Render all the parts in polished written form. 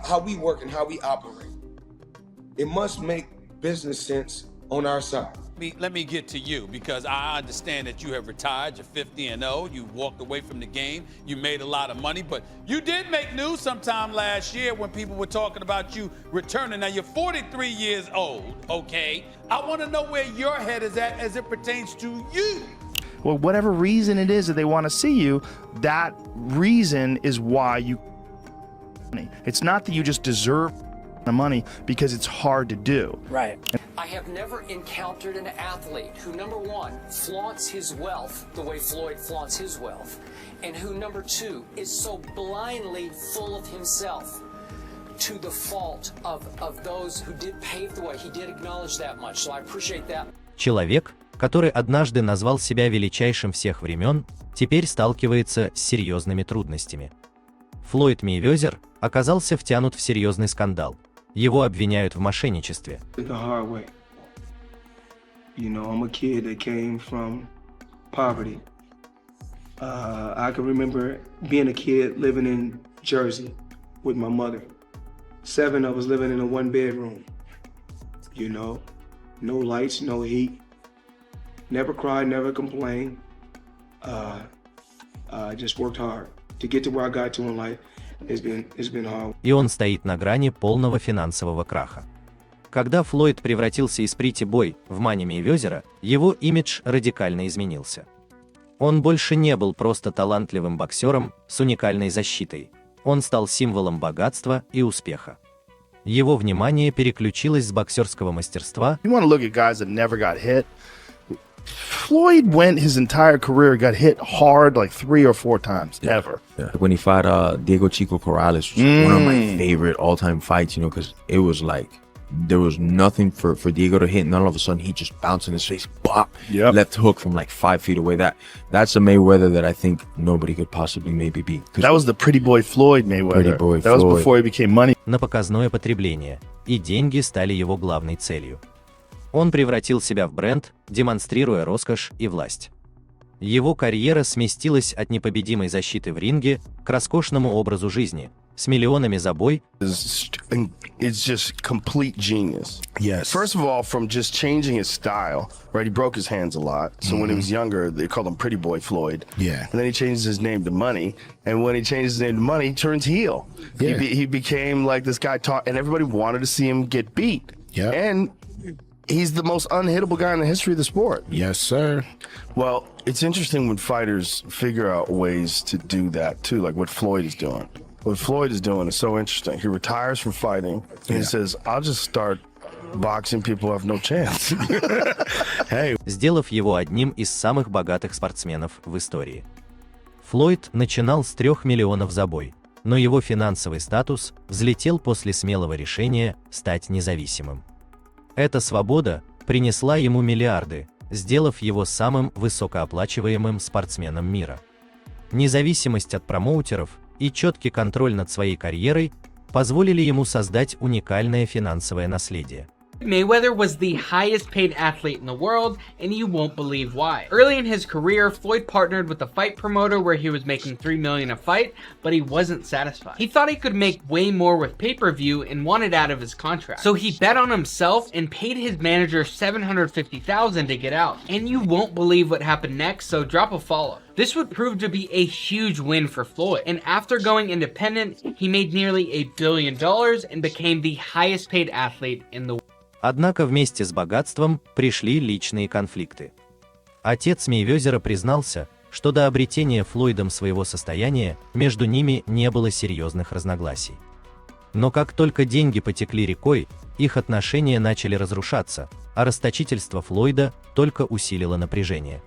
how we work and how we operate. It must make business sense on our side. Let me get to you, because I understand that you have retired, you're 50-0, you walked away from the game, you made a lot of money, but you did make news sometime last year when people were talking about you returning. Now you're 43 years old, okay? I want to know where your head is at as it pertains to you. Well, whatever reason it is that they want to see you, that reason is why you. It's not that you just deserve the money, because it's hard to do. Right. I have never encountered an athlete who, number one, flaunts his wealth the way Floyd flaunts his wealth, and who, number two, is so blindly full of himself to the fault of those who did pave the way. He did acknowledge that much, so I appreciate that. Человек, который однажды назвал себя величайшим всех времен, теперь сталкивается с серьезными трудностями. Флойд Мейвезер оказался втянут в серьезный скандал. Его обвиняют в мошенничестве. The hard way. You know, I'm a kid that came from poverty. I can remember being a kid living in Jersey with my mother. 7 of us living in a 1-bedroom. You know, no lights, no heat. Never cried, never complained. I just worked hard to get to where I got to in life. It's been hard. И он стоит на грани полного финансового краха. Когда Флойд превратился из Pretty Boy в Money Мейвезера, его имидж радикально изменился. Он больше не был просто талантливым боксером с уникальной защитой. Он стал символом богатства и успеха. Его внимание переключилось с боксерского мастерства. You want to look at guys that never got hit. Floyd went his entire career, got hit hard like 3 or 4 times, ever. Yeah. When he fought Diego Chico Corrales, which was one of my favorite all-time fights, you know, because it was like, there was nothing for Diego to hit, and then all of a sudden he just bounced in his face, bop, left hook from like 5 feet away. That's a Mayweather that I think nobody could possibly maybe beat. That was the Pretty Boy Floyd Mayweather. Pretty Boy that Floyd. was before he became money. На показное потребление, и деньги стали его главной целью. Он превратил себя в бренд, демонстрируя роскошь и власть. Его карьера сместилась от непобедимой защиты в ринге к роскошному образу жизни, с миллионами за бой. It's just complete genius. Yes. First of all, from just changing his style, right? He broke his hands a lot. So when he was younger, they called him Pretty Boy Floyd. Yeah. And then he changed his name to Money. And when he changed his name to Money, he turns heel. Yeah. He became like this guy and everybody wanted to see him get beat. Yeah. And he's the most unhittable guy in the history of the sport. Yes, sir. Well, it's interesting when fighters figure out ways to do that too, like what Floyd is doing. What Floyd is doing is so interesting. He retires from fighting and he says, I'll just start boxing people who have no chance. Hey. Сделав его одним из самых богатых спортсменов в истории. Флойд начинал с 3 миллионов за бой, но его финансовый статус взлетел после смелого решения стать независимым. Эта свобода принесла ему миллиарды, сделав его самым высокооплачиваемым спортсменом мира. Независимость от промоутеров и четкий контроль над своей карьерой позволили ему создать уникальное финансовое наследие. Mayweather was the highest paid athlete in the world, and you won't believe why. Early in his career, Floyd partnered with a fight promoter where he was making $3 million a fight, but he wasn't satisfied. He thought he could make way more with pay-per-view and wanted out of his contract. So he bet on himself and paid his manager $750,000 to get out. And you won't believe what happened next, so drop a follow. This would prove to be a huge win for Floyd, and after going independent, he made nearly $1 billion and became the highest paid athlete in the world. Однако вместе с богатством пришли личные конфликты. Отец Мейвезера признался, что до обретения Флойдом своего состояния между ними не было серьезных разногласий. Но как только деньги потекли рекой, их отношения начали разрушаться, а расточительство Флойда только усилило напряжение.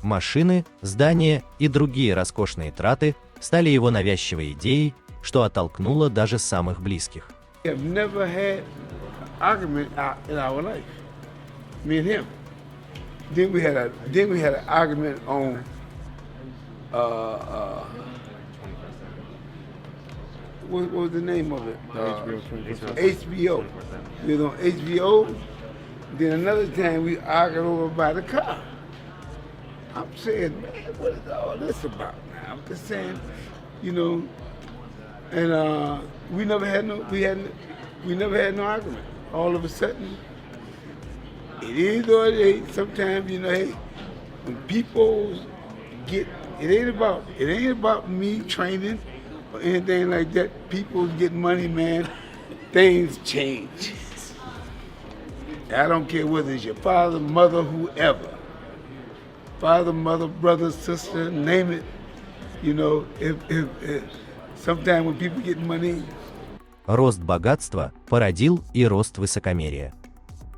Машины, здания и другие роскошные траты стали его навязчивой идеей, что оттолкнуло даже самых близких. Argument in our life, me and him. Then we had an argument on what was the name of it? HBO. We was on HBO. Then another time we argued over by the car. I'm saying, man, what is all this about now? I'm just saying, you know, and we never had no argument. All of a sudden, it is or it ain't. Sometimes, you know, hey, when people get, it ain't about me training or anything like that. People get money, man. Things change. I don't care whether it's your father, mother, whoever. Father, mother, brother, sister, name it. You know, if sometimes when people get money. Рост богатства породил и рост высокомерия.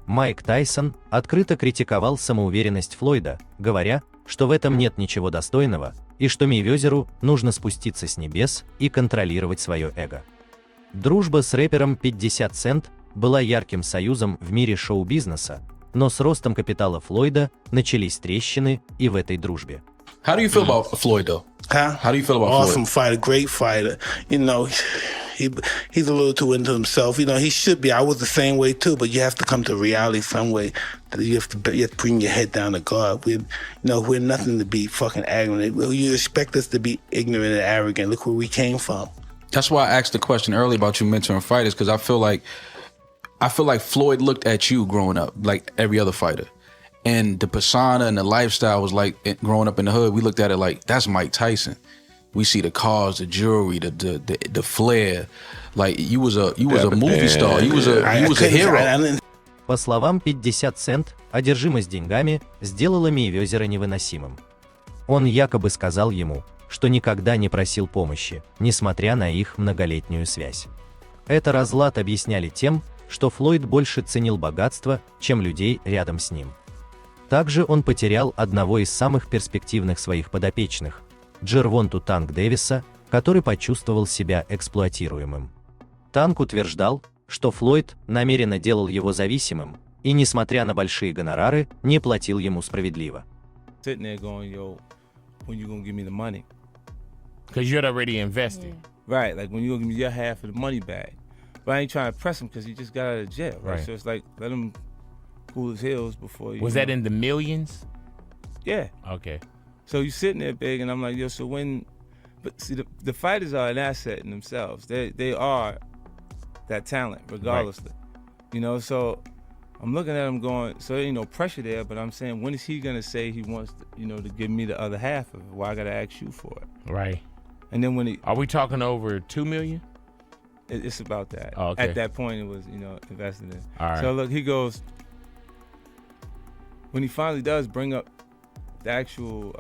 Майк Тайсон открыто критиковал самоуверенность Флойда, говоря, что в этом нет ничего достойного, и что Мейвезеру нужно спуститься с небес и контролировать свое эго. Дружба с рэпером 50 Cent была ярким союзом в мире шоу-бизнеса, но с ростом капитала Флойда начались трещины и в этой дружбе. How do you feel about Floyd, though? Huh? How do you feel about Awesome Floyd? fighter, great fighter. You know, he's a little too into himself. You know, he should be. I was the same way too, but you have to come to reality some way. You have to bring your head down to God. We're nothing to be fucking arrogant. You expect us to be ignorant and arrogant. Look where we came from. That's why I asked the question earlier about you mentoring fighters, because I feel like Floyd looked at you growing up like every other fighter. And the persona and the lifestyle was like, growing up in the hood, we looked at it like, that's Mike Tyson. We see the cars, the jewelry, the flair. Like you was a movie star. You was a hero. По словам 50 Cent, одержимость деньгами сделала Мейвезера невыносимым. Он якобы сказал ему, что никогда не просил помощи, несмотря на их многолетнюю связь. Это разлад объясняли тем, что Флойд больше ценил богатство, чем людей рядом с ним. Также он потерял одного из самых перспективных своих подопечных, Джервонту Дэвиса, который почувствовал себя эксплуатируемым. Танк утверждал, что Флойд намеренно делал его зависимым и, несмотря на большие гонорары, не платил ему справедливо. Because you're already invested. Right, like when you gonna give me your half of the money back. But I ain't trying to press him because he just got out of jail, right? So it's like, let him cool his heels before you. Was that in the millions? Yeah. Okay. So you sitting there big, and I'm like, yo, so when, but see, the fighters are an asset in themselves. They are that talent, regardlessly. Right. You know, so I'm looking at him going, so there ain't no pressure there, but I'm saying, when is he gonna say he wants to, you know, to give me the other half of it? Why I gotta ask you for it? Right. And then when he, are we talking over 2 million? It's about that. Oh, okay. At that point, it was, you know, invested in. All right. So look, he goes, when he finally does bring up the actual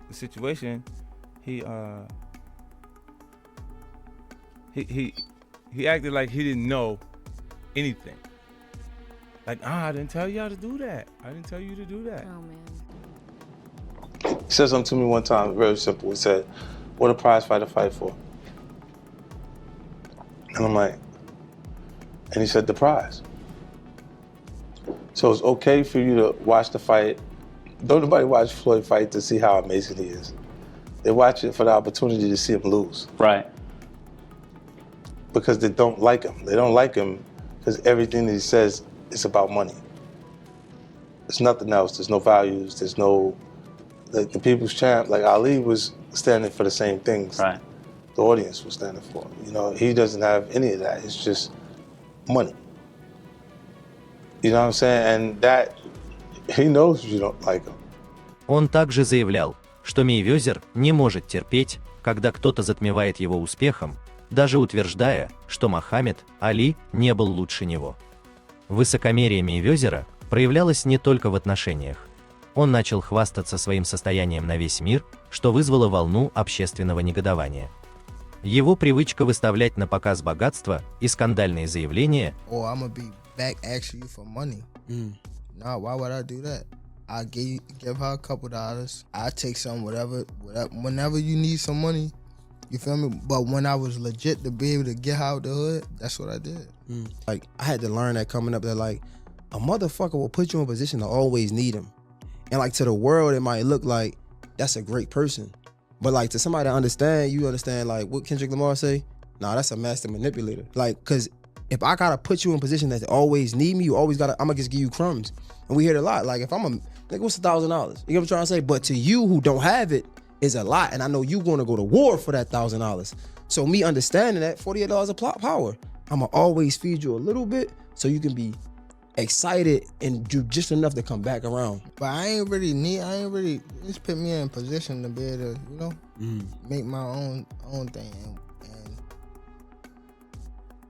the situation, he acted like he didn't know anything. Like, I didn't tell y'all to do that. I didn't tell you to do that. Oh He man. said something to me one time, very simple. He said, "What a prize fighter fight for?" And I'm like, and he said, "The prize." So it's okay for you to watch the fight. Don't nobody watch Floyd fight to see how amazing he is. They watch it for the opportunity to see him lose. Right. Because they don't like him. They don't like him because everything that he says is about money. There's nothing else. There's no values. There's no, like the people's champ, like Ali was standing for the same things. Right. The audience was standing for him. You know, he doesn't have any of that. It's just money. You know what I'm saying? And that, he knows you don't like him. Он также заявлял, что Мейвезер не может терпеть, когда кто-то затмевает его успехом, даже утверждая, что Мохаммед Али не был лучше него. Высокомерие Мейвезера проявлялось не только в отношениях. Он начал хвастаться своим состоянием на весь мир, что вызвало волну общественного негодования. Его привычка выставлять на показ богатство и скандальные заявления Nah, why would I do that? I give her a couple dollars. I take some, whatever. Whenever you need some money, you feel me? But when I was legit to be able to get her out the hood, that's what I did. Like, I had to learn that coming up that, like, a motherfucker will put you in a position to always need him. And, like, to the world, it might look like that's a great person. But, like, to somebody to understand, you understand, like, what Kendrick Lamar say? Nah, that's a master manipulator. Like, because if I gotta put you in a position that they always need me, you always gotta, I'm gonna just give you crumbs. And we hear it a lot. Like, if I'm a, like, what's $1,000? You know what I'm trying to say? But to you who don't have it, is a lot. And I know you gonna go to war for that $1,000. So me understanding that $48 of power, I'ma always feed you a little bit so you can be excited and do just enough to come back around. But I ain't really just put me in position to be able to, you know, make my own thing. And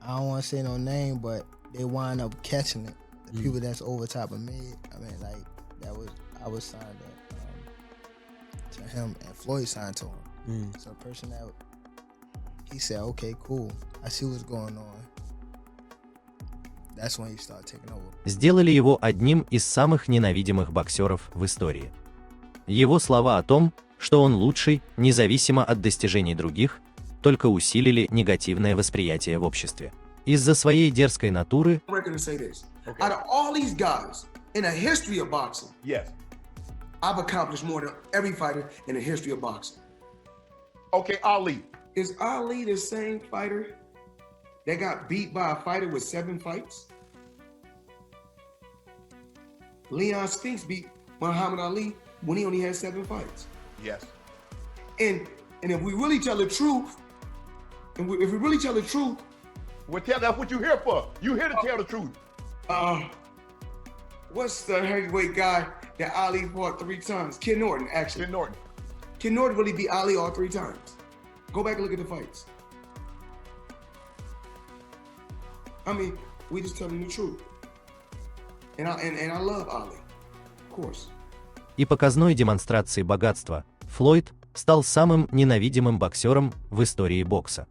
I don't want to say no name, but they wind up catching it. The people that's over top of me, I mean, like, I was signed to him, and Floyd signed to him. So the person that, he said, okay, cool, I see what's going on. That's when he started taking over. Сделали его одним из самых ненавидимых боксеров в истории. Его слова о том, что он лучший, независимо от достижений других, только усилили негативное восприятие в обществе. Из-за своей дерзкой натуры Out of all these guys in the history of boxing, I've accomplished more than every fighter in the history of boxing. Okay, Ali. Is Ali the same fighter that got beat by a fighter with 7 fights? Leon Spinks beat Muhammad Ali when he only had 7 fights. Yes. And if we really tell the truth, well, that's what you're here for. You're here to tell the truth. What's the heavyweight guy that Ali fought 3 times? Ken Norton, actually. Ken Norton really beat Ali all 3 times. Go back and look at the fights. I mean, we just telling the truth. And I love Ali, of course. И показной демонстрацией богатства Флойд стал самым ненавидимым боксером в истории бокса.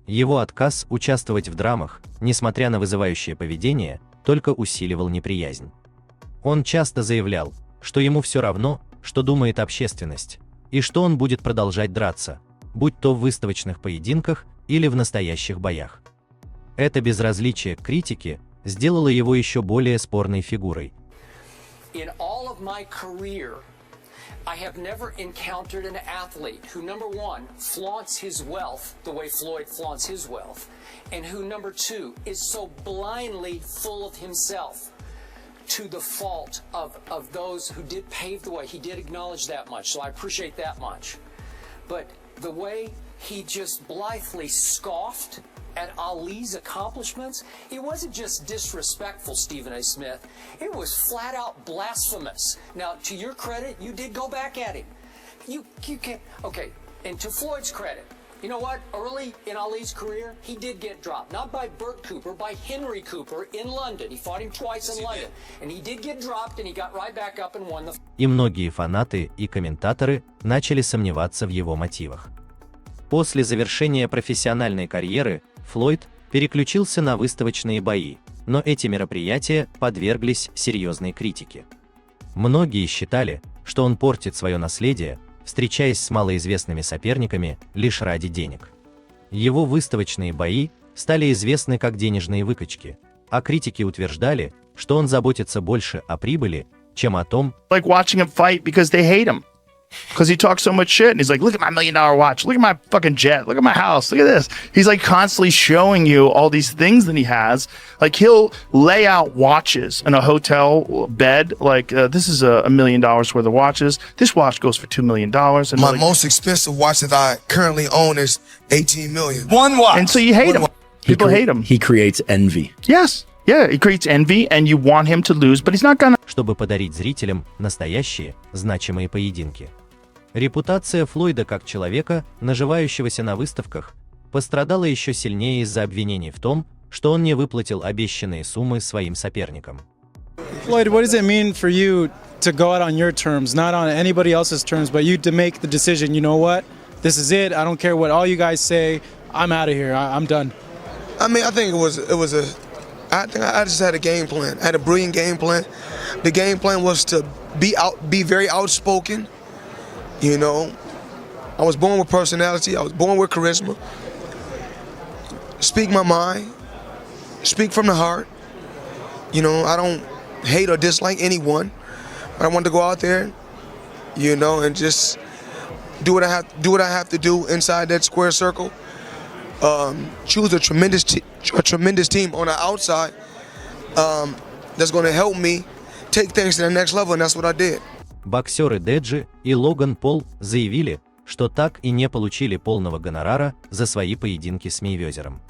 Его отказ участвовать в драмах, несмотря на вызывающее поведение, только усиливал неприязнь. Он часто заявлял, что ему все равно, что думает общественность, и что он будет продолжать драться, будь то в выставочных поединках или в настоящих боях. Это безразличие к критике сделало его еще более спорной фигурой. In all of my career, I have never encountered an athlete who, number one, flaunts his wealth the way Floyd flaunts his wealth, and who, number two, is so blindly full of himself to the fault of those who did pave the way. He did acknowledge that much, so I appreciate that much. But the way he just blithely scoffed at Ali's accomplishments, it wasn't just disrespectful, Stephen A. Smith. It was flat out blasphemous. Now, to your credit, you did go back at him. You can't, okay, and to Floyd's credit, you know what? Early in Ali's career, he did get dropped. Not by Burt Cooper, by Henry Cooper in London. He fought him twice in London. And he did get dropped, and he got right back up and won the... И многие фанаты и комментаторы начали сомневаться в его мотивах. После завершения профессиональной карьеры Флойд переключился на выставочные бои, но эти мероприятия подверглись серьезной критике. Многие считали, что он портит свое наследие, встречаясь с малоизвестными соперниками лишь ради денег. Его выставочные бои стали известны как денежные выкачки, а критики утверждали, что он заботится больше о прибыли, чем о том, like watching him fight because they hate him. Because he talks so much shit, and he's like, look at my $1 million watch, look at my fucking jet, look at my house, look at this. He's like constantly showing you all these things that he has. Like he'll lay out watches in a hotel bed, like this is $1 million worth of watches. This watch goes for $2 million. And My like, most expensive watch that I currently own is $18 million. One watch. and so you hate him. People hate him. He creates envy. Yes. Yeah, he creates envy, and you want him to lose, but he's not gonna. Чтобы подарить зрителям настоящие, значимые поединки. Репутация Флойда как человека, наживающегося на выставках, пострадала еще сильнее из-за обвинений в том, что он не выплатил обещанные суммы своим соперникам. Floyd, what does it mean for you to go out on your terms, not on anybody else's terms, but you to make the decision, you know what, this is it, I don't care what all you guys say, I'm out of here, I'm done. I mean, I think I just had a game plan. I had a brilliant game plan. The game plan was to be very outspoken. You know, I was born with personality. I was born with charisma. Speak my mind. Speak from the heart. You know, I don't hate or dislike anyone. But I want to go out there, you know, and just do what I have to do inside that square circle. Choose a tremendous team on the outside that's going to help me take things to the next level, and that's what I did. Боксеры Деджи и Логан Пол заявили, что так и не получили полного гонорара за свои поединки с Мейвезером.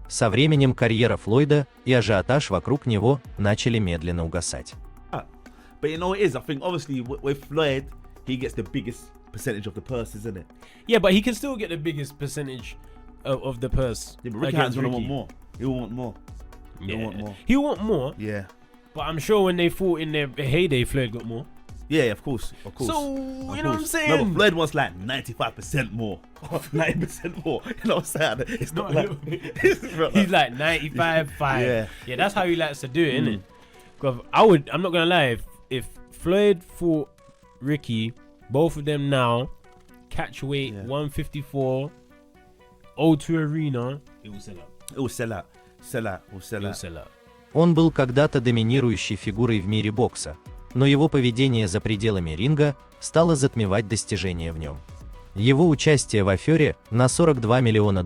Со временем карьера Флойда и ажиотаж вокруг него начали медленно угасать. But you know what it is? I think obviously with Floyd, he gets the biggest percentage of the purse, isn't it? Yeah, but he can still get the biggest percentage of the purse. Yeah, but Ricky Hatton's gonna want more. He'll want more. He'll want more. He'll want more. Yeah. But I'm sure when they fought in their heyday, Floyd got more. Yeah, of course, of course. So, you know what I'm saying? No, but Floyd wants like 95% more. 90% more. You know what I'm saying? It's not like... He's like 95, 5. Yeah. Yeah, that's how he likes to do it, isn't it? Because I'm not going to lie, if Floyd fought Ricky, both of them now, catch weight, 154, O2 Arena, it will sell out. It will sell out. Sell out. Will sell out. Sell out. Он был когда-то доминирующей фигурой в мире бокса, но его поведение за пределами ринга стало затмевать достижения в нем. Его участие в афере на $42 миллиона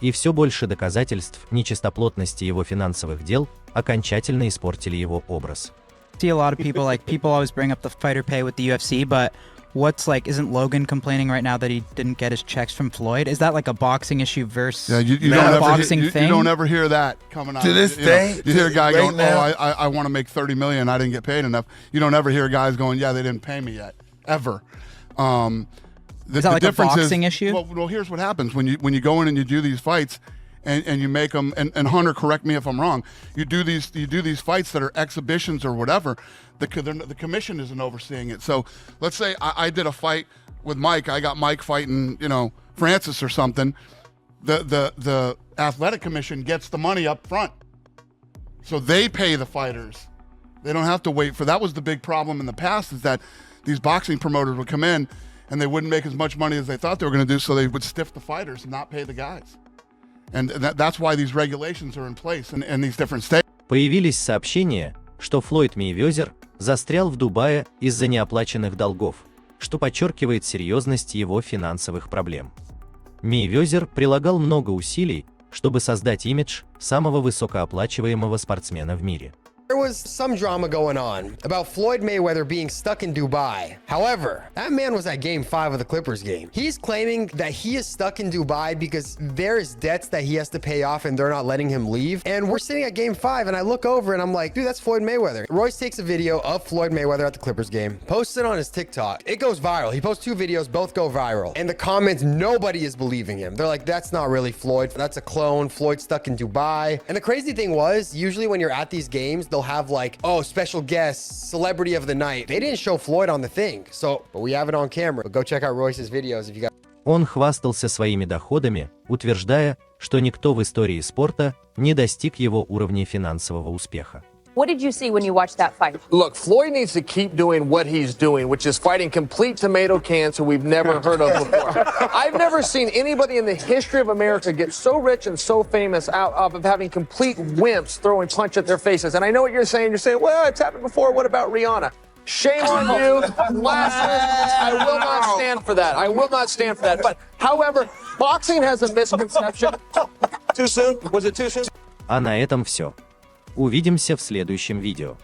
и все больше доказательств нечистоплотности его финансовых дел окончательно испортили его образ. See a lot of people always bring up the fighter pay with the UFC, but isn't Logan complaining right now that he didn't get his checks from Floyd? Is that like a boxing issue versus you a boxing thing? You don't ever hear that coming out. To this day, you hear a guy going, now, I want to make $30 million, I didn't get paid enough. You don't ever hear guys going, yeah, they didn't pay me yet, ever. Is that like a boxing issue? Well, here's what happens when you go in and you do these fights, and you make them. And Hunter, correct me if I'm wrong. You do these fights that are exhibitions or whatever. The commission isn't overseeing it. So let's say I did a fight with Mike. I got Mike fighting, Francis or something. The athletic commission gets the money up front, so they pay the fighters. They don't have to wait for. That was the big problem in the past, is that these boxing promoters would come in and they wouldn't make as much money as they thought they were going to do, so they would stiff the fighters and not pay the guys. And that's why these regulations are in place in these different states. Появились сообщения, что Флойд Мейвезер застрял в Дубае из-за неоплаченных долгов, что подчеркивает серьезность его финансовых проблем. Мейвезер прилагал много усилий, чтобы создать имидж самого высокооплачиваемого спортсмена в мире. There was some drama going on about Floyd Mayweather being stuck in Dubai. However, that man was at Game 5 of the Clippers game. He's claiming that he is stuck in Dubai because there's debts that he has to pay off and they're not letting him leave. And we're sitting at Game 5 and I look over and I'm like, dude, that's Floyd Mayweather. Royce takes a video of Floyd Mayweather at the Clippers game, posts it on his TikTok. It goes viral. He posts 2 videos, both go viral. And the comments, nobody is believing him. They're like, that's not really Floyd. That's a clone. Floyd's stuck in Dubai. And the crazy thing was, usually when you're at these games, they'll have special guest, celebrity of the night. They didn't show Floyd on the thing, but we have it on camera. But go check out Royce's videos if you got. Он хвастался своими доходами, утверждая, что никто в истории спорта не достиг его уровня финансового успеха. What did you see when you watched that fight? Look, Floyd needs to keep doing what he's doing, which is fighting complete tomato cans who we've never heard of before. I've never seen anybody in the history of America get so rich and so famous out of having complete wimps throwing punch at their faces. And I know what you're saying. You're saying, well, it's happened before. What about Rihanna? Shame on you. I will not stand for that. I will not stand for that. But, however, boxing has a misconception. Too soon? Was it too soon? А на этом все. Увидимся в следующем видео.